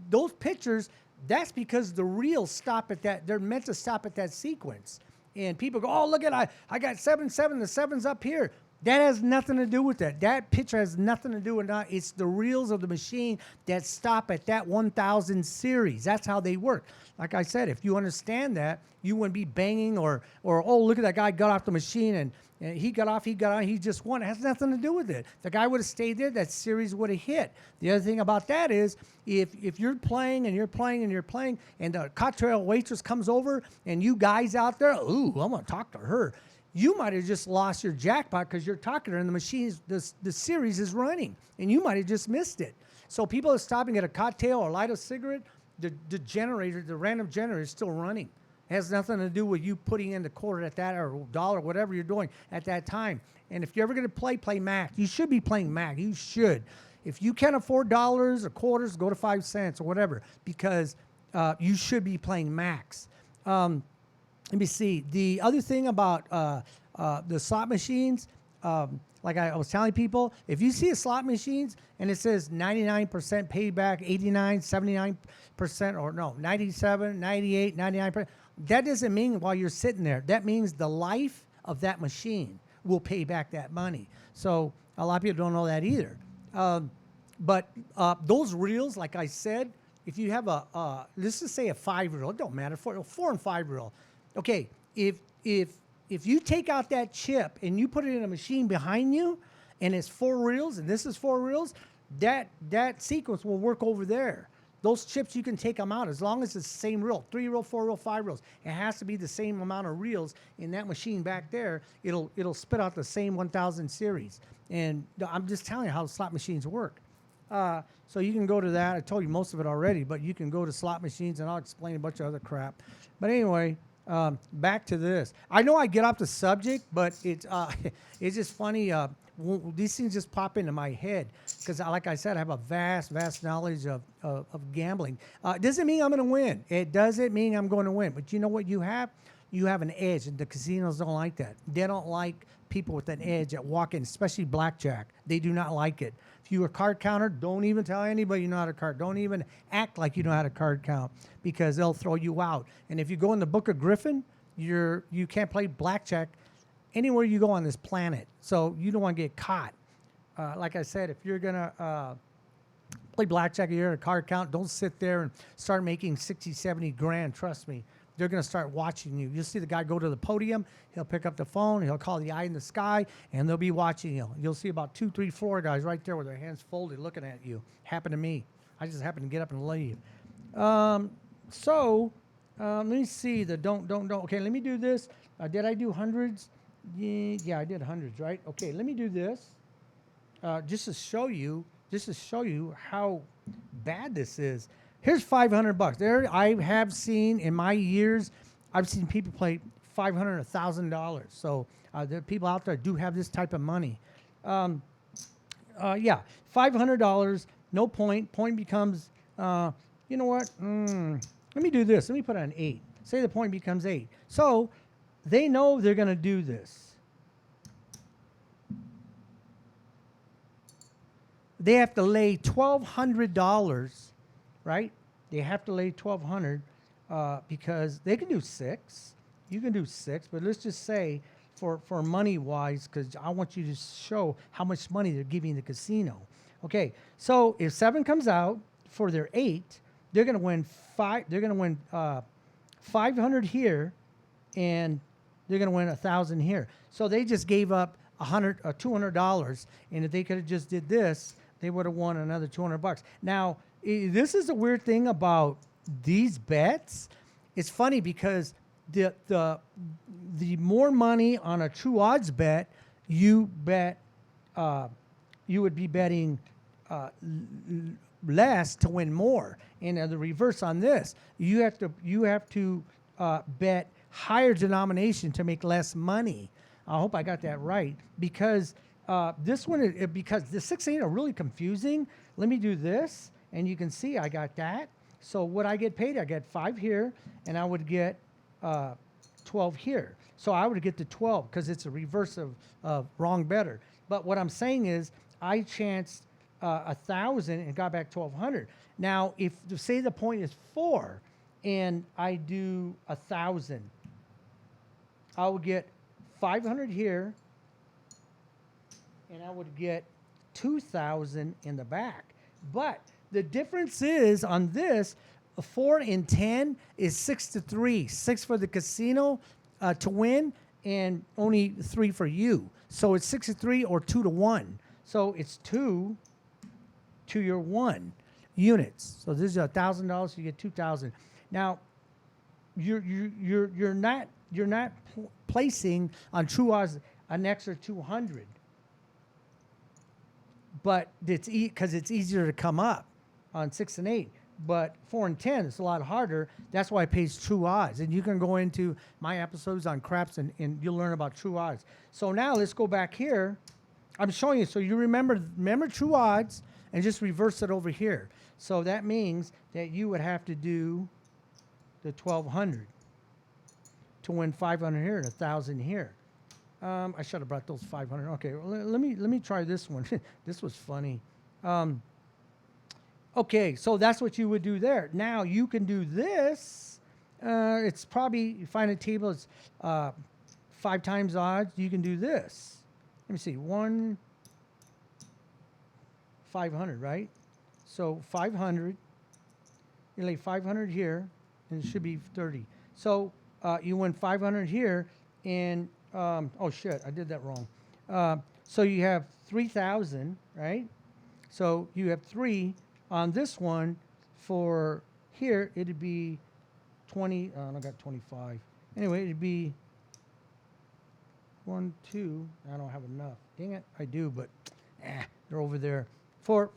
Those pictures, that's because the reels stop at that. They're meant to stop at that sequence. And people go, oh, look at I got 7, 7. The 7's up here. That has nothing to do with that. That picture has nothing to do with that. It's the reels of the machine that stop at that 1,000 series. That's how they work. Like I said, if you understand that, you wouldn't be banging or oh, look at that guy got off the machine and he got on, he just won. It has nothing to do with it. If the guy would have stayed there, that series would have hit. The other thing about that is if you're playing and you're playing and you're playing and the cocktail waitress comes over and you guys out there, ooh, I'm going to talk to her. You might have just lost your jackpot because you're talking to her and the machine, the series is running, and you might have just missed it. So people are stopping at a cocktail or light a cigarette. The generator, the random generator is still running. It has nothing to do with you putting in the quarter at that or dollar, whatever you're doing at that time. And if you're ever going to play max. You should be playing max. You should. If you can't afford dollars or quarters, go to 5 cents or whatever, because you should be playing max. Let me see. The other thing about the slot machines, like I was telling people, if you see a slot machines and it says 99% payback, 89, 79%, or no, 97, 98, 99%, that doesn't mean while you're sitting there. That means the life of that machine will pay back that money. So a lot of people don't know that either. But those reels, like I said, if you have let's just say a 5-reel, it don't matter, 4 and 5-reel. Okay, if you take out that chip and you put it in a machine behind you, and it's 4 reels and this is 4 reels, that sequence will work over there. Those chips, you can take them out as long as it's the same reel, 3-reel, 4-reel, 5 reels. It has to be the same amount of reels in that machine back there. It'll spit out the same 1,000 series. And I'm just telling you how slot machines work. So you can go to that. I told you most of it already, but you can go to slot machines and I'll explain a bunch of other crap. But anyway, back to this. I know I get off the subject, but it's just funny. These things just pop into my head because, like I said, I have a vast knowledge of gambling. It doesn't mean I'm going to win. It doesn't mean I'm going to win. But you know what you have? You have an edge, and the casinos don't like that. They don't like people with an edge that walk in, especially blackjack. They do not like it. If you're a card counter, don't even tell anybody you know how to card. Don't even act like you know how to card count because they'll throw you out. And if you go in the Book of Griffin, you can't play blackjack anywhere you go on this planet. So you don't want to get caught. Like I said, if you're going to play blackjack or you're at a card count, don't sit there and start making 60, 70 grand. Trust me. They're going to start watching you. You'll see the guy go to the podium. He'll pick up the phone. He'll call the eye in the sky, and they'll be watching you. You'll see about 2, 3, 4 guys right there with their hands folded looking at you. Happened to me. I just happened to get up and leave. Let me see. Don't. Okay, let me do this. Did I do hundreds? Yeah, I did hundreds, right? Okay, let me do this. Just to show you how bad this is. Here's $500. There, I have seen in my years, I've seen people play $500, $1,000. So there are people out there do have this type of money. Yeah, $500. No point. Point becomes. You know what? Let me do this. Let me put on 8. Say the point becomes 8. So they know they're going to do this. they have to lay $1,200, right? They have to lay $1,200 because they can do 6. You can do 6, but let's just say for money wise, because I want you to show how much money they're giving the casino. Okay, so if 7 comes out for their 8, they're going to win 5. They're going to win 500 here, and they're going to win 1,000 here. So they just gave up $200, and if they could have just did this, they would have won another $200. Now, this is a weird thing about these bets. It's funny because the more money on a true odds bet, you bet you would be betting less to win more. And the reverse on this, you have to bet higher denomination to make less money. I hope I got that right, because this one, because the 6 8 are really confusing. Let me do this, and you can see I got that. So what I get paid, I get 5 here, and I would get 12 here. So I would get the 12 because it's a reverse of wrong better. But what I'm saying is I chanced 1,000 and got back 1,200. Now, if say the point is 4 and I do 1,000, I would get 500 here, and I would get 2,000 in the back. But the difference is on this, 4 and 10 is 6-3. 6 for the casino to win, and only 3 for you. So it's 6-3 or 2-1. So it's 2 to your 1 units. So this is $1,000. So you get 2,000. Now, you're not placing on true odds an extra 200, but it's because it's easier to come up on 6 and 8. But 4 and 10, it's a lot harder. That's why it pays true odds. And you can go into my episodes on craps and you'll learn about true odds. So now let's go back here. I'm showing you so you remember true odds and just reverse it over here. So that means that you would have to do the 1,200 to win 500 here and 1,000 here. I should have brought those 500. Okay, well, let me try this one. This was funny. Okay, so that's what you would do there. Now you can do this. It's probably, you find a table, it's 5 times odds. You can do this. Let me see, 500, right? So 500, you lay 500 here, and it should be 30. So you win 500 here, and, oh shit, I did that wrong. So you have 3,000, right? So you have 3. On this one, for here, it'd be 20. I got 25. Anyway, it'd be 1, 2. I don't have enough. Dang it, I do, but they're over there. For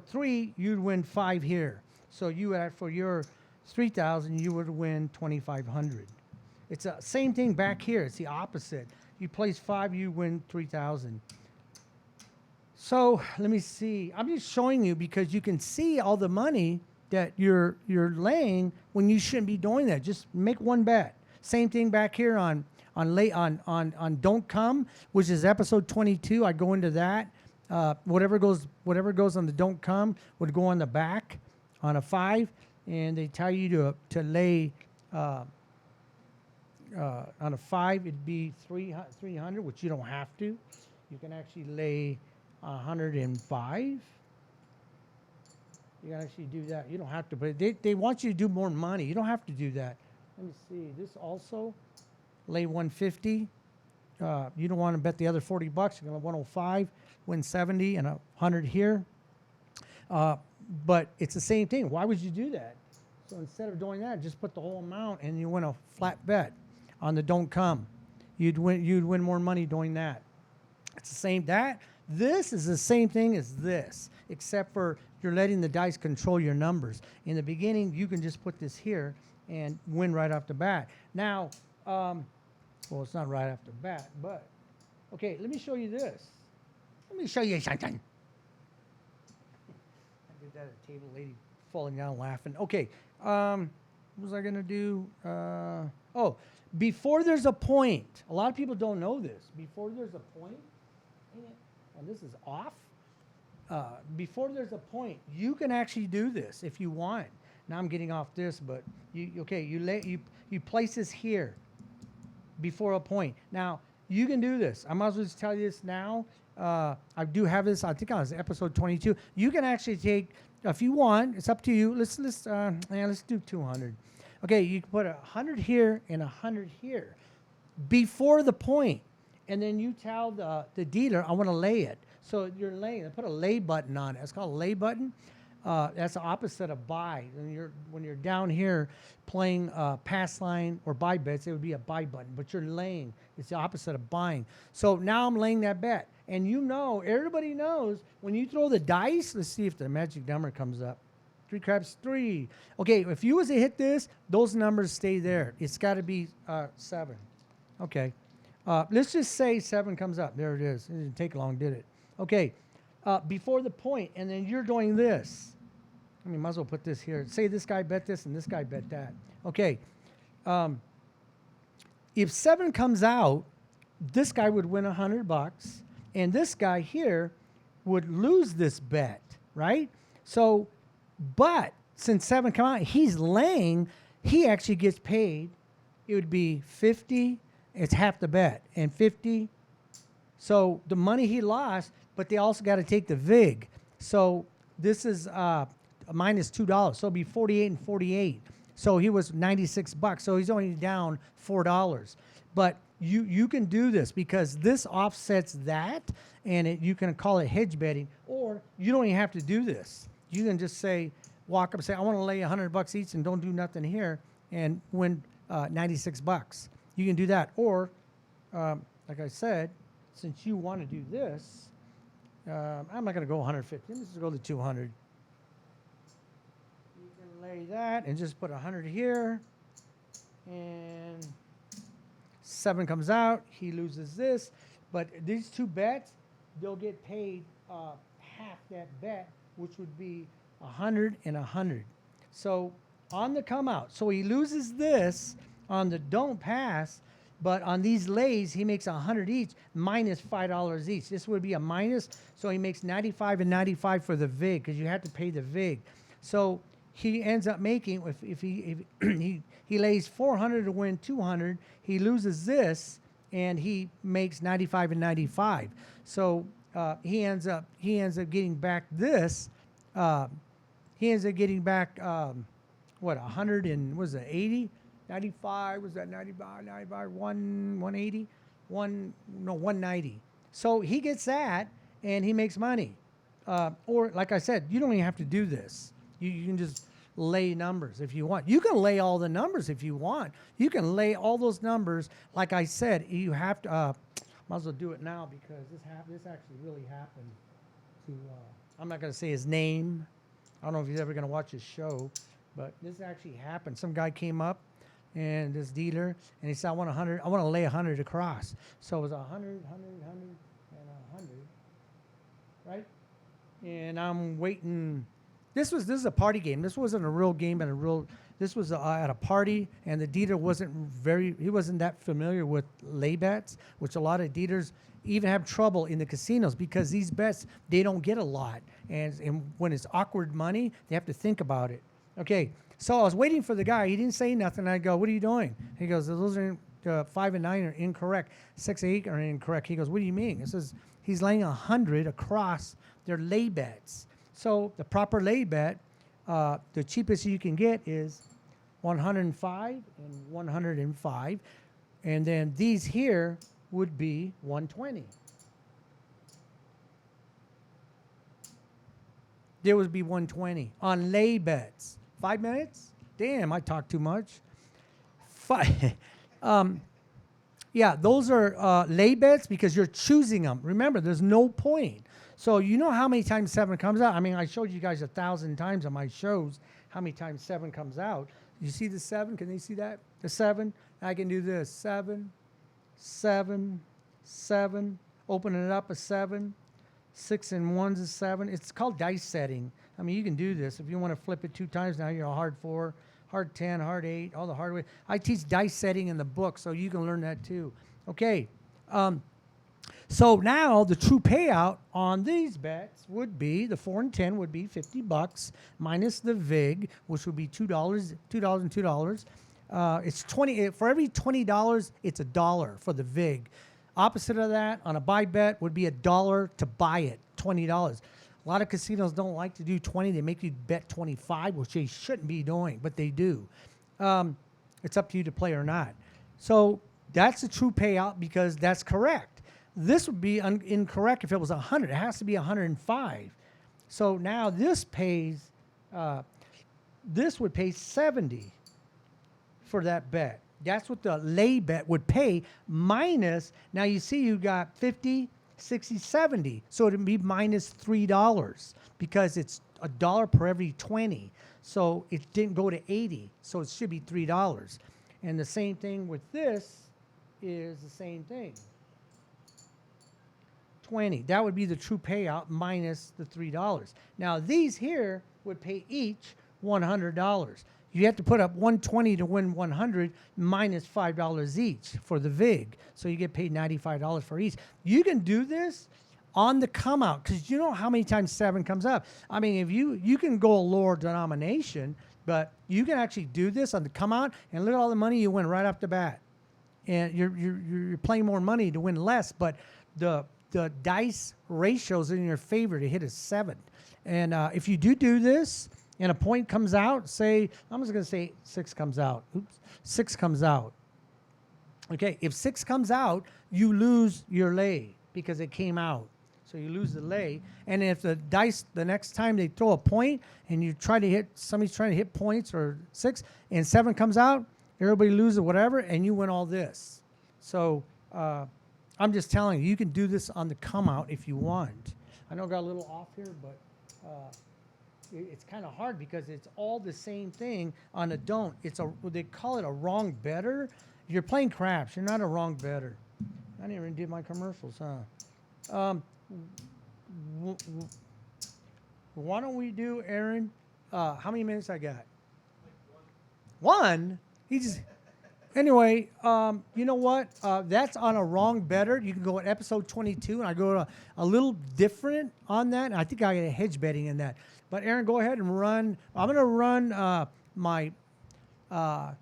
3, you'd win 5 here. So you would, for your 3,000, you would win 2,500. It's the same thing back here. It's the opposite. You place 5, you win 3,000. So let me see. I'm just showing you because you can see all the money that you're laying when you shouldn't be doing that. Just make one bet. Same thing back here on Don't Come, which is episode 22. I go into that. Whatever goes on the Don't Come would go on the back on a 5, and they tell you to lay on a 5. It'd be 300, which you don't have to. You can actually lay 105. You can actually do that. You don't have to, but they want you to do more money. You don't have to do that. Let me see. This also lay 150. You don't want to bet the other $40. You're going to 105, win 70, and 100 here. But it's the same thing. Why would you do that? So instead of doing that, just put the whole amount and you win a flat bet on the Don't Come. You'd win more money doing that. It's the same that. This is the same thing as this, except for you're letting the dice control your numbers. In the beginning, you can just put this here and win right off the bat. Now, well, it's not right off the bat, but okay, let me show you this. Let me show you something. I did that at a table, lady falling down laughing. Okay, what was I gonna do? Oh, before there's a point, a lot of people don't know this. Before there's a point, and this is off. before there's a point, you can actually do this if you want. Now I'm getting off this, but you place this here before a point. Now you can do this. I might as well just tell you this now. I do have this. I think on episode 22. You can actually take, if you want. It's up to you. Let's do 200. Okay, you can put 100 here and 100 here before the point, and then you tell the dealer, I want to lay it. So you're laying. Put a lay button on it. It's called a lay button. That's the opposite of buy. When you're down here playing pass line or buy bets, it would be a buy button. But you're laying. It's the opposite of buying. So now I'm laying that bet, and everybody knows when you throw the dice. Let's see if the magic number comes up. 3 craps, 3. Okay, if you was to hit this, those numbers stay there. It's got to be 7. Okay, let's just say 7 comes up. There it is. It didn't take long, did it? Okay, before the point, and then you're doing this. I mean, might as well put this here. Say this guy bet this and this guy bet that. Okay, if 7 comes out, this guy would win $100, and this guy here would lose this bet, right? So, but since 7 come out, he's laying. He actually gets paid. It would be 50. It's half the bet, and 50. So the money he lost, but they also got to take the vig. So this is minus $2. So it'd be 48 and 48. So he was $96. So he's only down $4. But you can do this because this offsets that, and you can call it hedge betting, or you don't even have to do this. You can just walk up and say, I want to lay $100 each and don't do nothing here and win $96. You can do that. Or, like I said, since you want to do this, I'm not going to go 150. Let's just go to 200. You can lay that and just put 100 here. And 7 comes out. He loses this. But these 2 bets, they'll get paid half that bet, which would be 100 and 100. So on the come out, so he loses this on the don't pass, but on these lays, he makes 100 each, minus $5 each. This would be a minus, so he makes 95 and 95 for the vig, because you have to pay the vig. So he ends up making, if he lays 400 to win 200, he loses this, and he makes 95 and 95. So he ends up getting back this. He ends up getting back 100 and was it 80? 95, was that 95, 180, 190. So he gets that, and he makes money. Or, like I said, you don't even have to do this. You can just lay numbers if you want. You can lay all the numbers if you want. You can lay all those numbers. Like I said, you have to, might as well do it now because this actually really happened to, I'm not going to say his name. I don't know if he's ever going to watch his show, but this actually happened. Some guy came up, and this dealer, and he said, I want to lay 100 across. So it was 100, 100, 100, and 100, right? And I'm waiting. This is a party game. This wasn't a real game this was at a party, and the dealer he wasn't that familiar with lay bets, which a lot of dealers even have trouble in the casinos because these bets, they don't get a lot. And when it's awkward money, they have to think about it. Okay. So I was waiting for the guy. He didn't say nothing. I go, what are you doing? He goes, those are 5 and 9 are incorrect. 6 and 8 are incorrect. He goes, what do you mean? It says he's laying 100 across their lay bets. So the proper lay bet, the cheapest you can get is 105 and 105. And then these here would be 120. There would be 120 on lay bets. 5 minutes? Damn, I talk too much. 5. Yeah, those are lay bets because you're choosing them. Remember, there's no point. So you know how many times 7 comes out? I mean, I showed you guys 1,000 times on my shows how many times 7 comes out. You see the 7? Can you see that? The 7? I can do this. 7, 7, 7. Open it up, a 7. 6 and 1's a 7. It's called dice setting. I mean, you can do this. If you want to flip it 2 times, now you're a hard 4, hard 10, hard 8, all the hard way. I teach dice setting in the book, so you can learn that too. Okay. So now the true payout on these bets would be the 4 and 10 would be $50 minus the VIG, which would be $2, and $2. It's 20 for every $20. It's $1 for the VIG. Opposite of that, on a buy bet would be $1 to buy it, $20. A lot of casinos don't like to do 20. They make you bet 25, which they shouldn't be doing, but they do. It's up to you to play or not. So that's a true payout because that's correct. This would be incorrect if it was 100. It has to be 105. So now this pays, this would pay 70 for that bet. That's what the lay bet would pay minus, now you see you got 50, 60, 70. So it would be minus $3 because it's $1 per every 20. So it didn't go to 80. So it should be $3. And the same thing with this is the same thing. 20. That would be the true payout minus the $3. Now these here would pay each $100. You have to put up 120 to win 100 minus $5 each for the VIG. So you get paid $95 for each. You can do this on the come out because you know how many times 7 comes up. I mean, if you can go a lower denomination, but you can actually do this on the come out and look at all the money you win right off the bat. And you're playing more money to win less, but the dice ratios in your favor to hit a 7. And if you do this and a point comes out, say, I'm just going to say 6 comes out. Oops, 6 comes out. Okay, if 6 comes out, you lose your lay because it came out. So you lose the lay. And if the dice, the next time they throw a point and you try to hit, somebody's trying to hit points or 6 and 7 comes out, everybody loses whatever and you win all this. So, I'm just telling you, you can do this on the come out if you want. I know I got a little off here, but it's kind of hard because it's all the same thing on a don't. They call it a wrong better. You're playing craps. You're not a wrong better. I didn't even do my commercials, huh? Why don't we do, Aaron? How many minutes I got? One? He just... Anyway, you know what? That's on a wrong better. You can go at episode 22, and I go to a little different on that. And I think I get a hedge betting in that. But Aaron, go ahead and run. I'm going to run my. I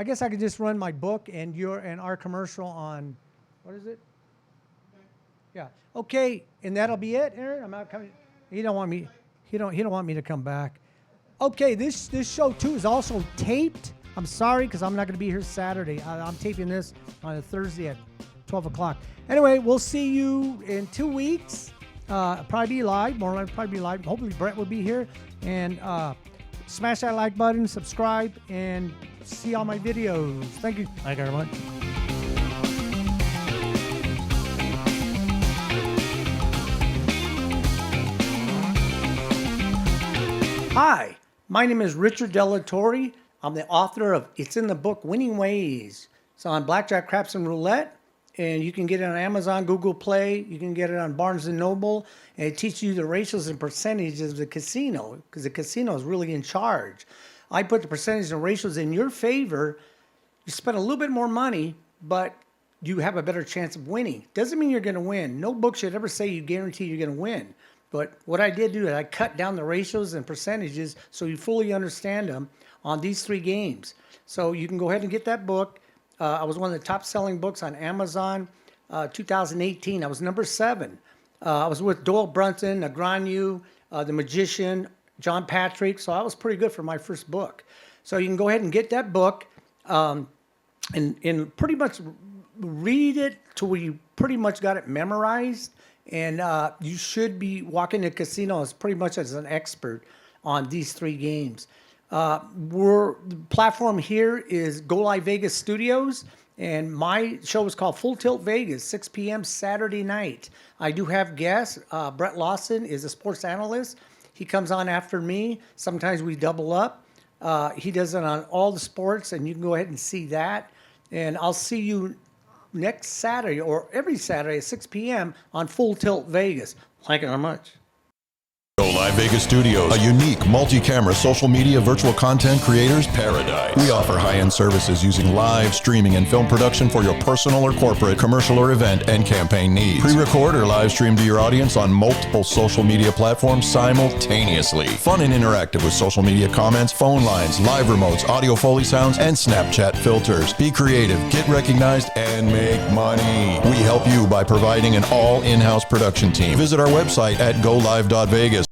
guess I could just run my book and our commercial on. What is it? Yeah. Okay, and that'll be it, Aaron. I'm not coming. He don't want me. He don't want me to come back. Okay, this show too is also taped. I'm sorry because I'm not going to be here Saturday. I'm taping this on a Thursday at 12 o'clock. Anyway, we'll see you in 2 weeks. Probably be live. More likely probably be live. Hopefully Brett will be here. And smash that like button, subscribe, and see all my videos. Thank you. Thank you very much. Hi, my name is Richard Delatorre. I'm the author of It's in the Book, Winning Ways. It's on Blackjack, Craps, and Roulette. And you can get it on Amazon, Google Play. You can get it on Barnes & Noble. And it teaches you the ratios and percentages of the casino because the casino is really in charge. I put the percentages and ratios in your favor. You spend a little bit more money, but you have a better chance of winning. Doesn't mean you're going to win. No book should ever say you guarantee you're going to win. But what I did do is I cut down the ratios and percentages so you fully understand them on these 3 games. So you can go ahead and get that book. I was one of the top selling books on Amazon 2018. I was number 7. I was with Doyle Brunson, Negreanu, The Magician, John Patrick. So I was pretty good for my first book. So you can go ahead and get that book and pretty much read it to where you pretty much got it memorized. And you should be walking to casinos pretty much as an expert on these 3 games. The platform here is Go Live Vegas Studios, and my show is called Full Tilt Vegas, 6 p.m. Saturday night. I do have guests. Brett Lawson is a sports analyst. He comes on after me. Sometimes we double up. He does it on all the sports, and you can go ahead and see that. And I'll see you next Saturday or every Saturday at 6 p.m. on Full Tilt Vegas. Thank you very much. Go Live Vegas Studios, a unique multi-camera social media virtual content creators paradise. We offer high-end services using live streaming and film production for your personal or corporate, commercial or event and campaign needs. Pre-record or live stream to your audience on multiple social media platforms simultaneously. Fun and interactive with social media comments, phone lines, live remotes, audio Foley sounds, and Snapchat filters. Be creative, get recognized, and make money. We help you by providing an all in-house production team. Visit our website at golive.vegas